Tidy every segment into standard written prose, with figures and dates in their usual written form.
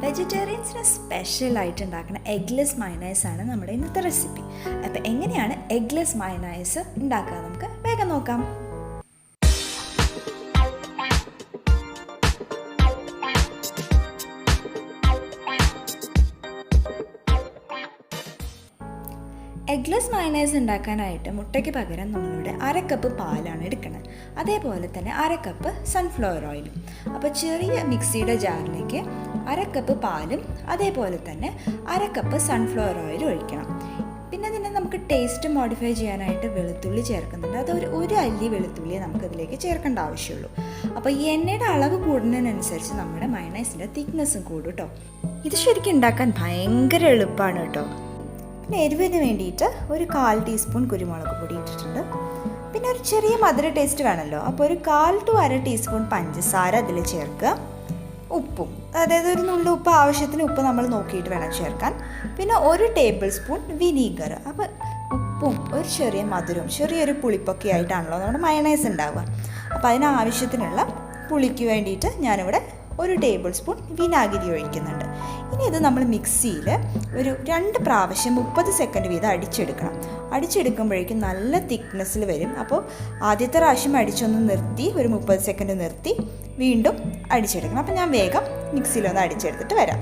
വെജിറ്റേറിയൻസിന് സ്പെഷ്യലായിട്ട് ഉണ്ടാക്കുന്ന eggless mayonnaise ആണ് നമ്മുടെ ഇന്നത്തെ റെസിപ്പി. അപ്പോൾ എങ്ങനെയാണ് എഗ്ലെസ് മയണൈസ് ഉണ്ടാക്കുക നമുക്ക് വേഗം നോക്കാം. എഗ്ലെസ് മയണൈസ് ഉണ്ടാക്കാനായിട്ട് മുട്ടയ്ക്ക് പകരം നമ്മളിവിടെ 1/2 കപ്പ് പാലാണ് എടുക്കുന്നത്. അതേപോലെ തന്നെ 1/2 കപ്പ് സൺഫ്ലവർ ഓയിലും. അപ്പോൾ ചെറിയ മിക്സിയുടെ ജാറിലേക്ക് 1/2 കപ്പ് പാലും അതേപോലെ തന്നെ 1/2 കപ്പ് സൺഫ്ലവർ ഓയിലും ഒഴിക്കണം. പിന്നെ അതിനെ നമുക്ക് ടേസ്റ്റ് മോഡിഫൈ ചെയ്യാനായിട്ട് വെളുത്തുള്ളി ചേർക്കുന്നുണ്ട്. ഒരു അല്ലി വെളുത്തുള്ളിയെ നമുക്കതിലേക്ക് ചേർക്കേണ്ട ആവശ്യമുള്ളൂ. അപ്പോൾ ഈ എണ്ണയുടെ അളവ് കൂടുന്നതിനനുസരിച്ച് നമ്മുടെ മയണൈസിൻ്റെ തിക്നെസ്സും കൂടും കേട്ടോ. ഇത് ശരിക്കും ഉണ്ടാക്കാൻ ഭയങ്കര എളുപ്പമാണ് കേട്ടോ. പിന്നെ എരിവിന് വേണ്ടിയിട്ട് ഒരു 1/4 ടീസ്പൂൺ കുരുമുളക് പൊടി ഇട്ടിട്ടുണ്ട്. പിന്നെ ഒരു ചെറിയ മധുര ടേസ്റ്റ് വേണമല്ലോ, അപ്പോൾ ഒരു 1/4 to 1/2 ടീസ്പൂൺ പഞ്ചസാര അതിൽ ചേർക്കുക. ഉപ്പും, അതായത് ഒരു നുള്ളു ഉപ്പ്, ആവശ്യത്തിന് ഉപ്പ് നമ്മൾ നോക്കിയിട്ട് വേണം ചേർക്കാൻ. പിന്നെ 1 ടേബിൾ സ്പൂൺ വിനീഗർ. അപ്പോൾ ഉപ്പും ഒരു ചെറിയ മധുരവും ചെറിയൊരു പുളിപ്പൊക്കെ ആയിട്ടാണല്ലോ നമ്മുടെ മയണൈസ് ഉണ്ടാവുക. അപ്പോൾ അതിനാവശ്യത്തിനുള്ള പുളിക്ക് വേണ്ടിയിട്ട് ഞാനിവിടെ 1 ടേബിൾ സ്പൂൺ വിനാഗിരി ഒഴിക്കുന്നുണ്ട്. ഇനി ഇത് നമ്മൾ മിക്സിയിൽ ഒരു 2 പ്രാവശ്യം 30 സെക്കൻഡ് വീതം അടിച്ചെടുക്കണം. അടിച്ചെടുക്കുമ്പോഴേക്കും നല്ല തിക്നെസ്സിൽ വരും. അപ്പോൾ ആദ്യത്തെ പ്രാവശ്യം അടിച്ചൊന്ന് നിർത്തി ഒരു 30 സെക്കൻഡ് നിർത്തി വീണ്ടും അടിച്ചെടുക്കണം. അപ്പോൾ ഞാൻ വേഗം മിക്സിയിലൊന്ന് അടിച്ചെടുത്തിട്ട് വരാം.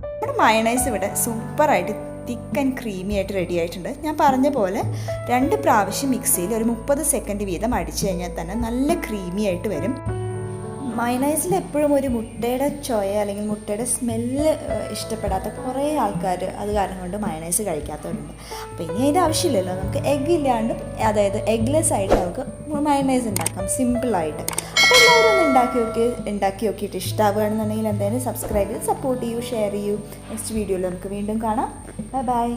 നമ്മുടെ മയണൈസ് ഇവിടെ സൂപ്പറായിട്ട് തിക്ക് ആൻഡ് ക്രീമി ആയിട്ട് റെഡി ആയിട്ടുണ്ട്. ഞാൻ പറഞ്ഞ പോലെ 2 പ്രാവശ്യം മിക്സിയിൽ ഒരു 30 സെക്കൻഡ് വീതം അടിച്ചു കഴിഞ്ഞാൽ തന്നെ നല്ല ക്രീമി ആയിട്ട് വരും. മയണൈസിൽ എപ്പോഴും ഒരു മുട്ടയുടെ ചോയ അല്ലെങ്കിൽ മുട്ടയുടെ സ്മെല്ല് ഇഷ്ടപ്പെടാത്ത കുറേ ആൾക്കാർ അത് കാരണം കൊണ്ട് മയണൈസ് കഴിക്കാത്തവരുണ്ട്. അപ്പോൾ ഇനി അതിൻ്റെ ആവശ്യമില്ലല്ലോ, നമുക്ക് എഗ്ഗ് ഇല്ലാണ്ടും അതായത് എഗ്ലെസ് ആയിട്ട് നമുക്ക് മയണൈസ് ഉണ്ടാക്കാം സിമ്പിളായിട്ട്. അപ്പോൾ എല്ലാവരും ഒന്ന് ഉണ്ടാക്കി നോക്കിയിട്ട് ഇഷ്ടമാവുകയാണെന്നുണ്ടെങ്കിൽ എന്തായാലും സബ്സ്ക്രൈബ് ചെയ്ത് സപ്പോർട്ട് ചെയ്യൂ, ഷെയർ ചെയ്യൂ. നെക്സ്റ്റ് വീഡിയോയിൽ നമുക്ക് വീണ്ടും കാണാം. ബൈ.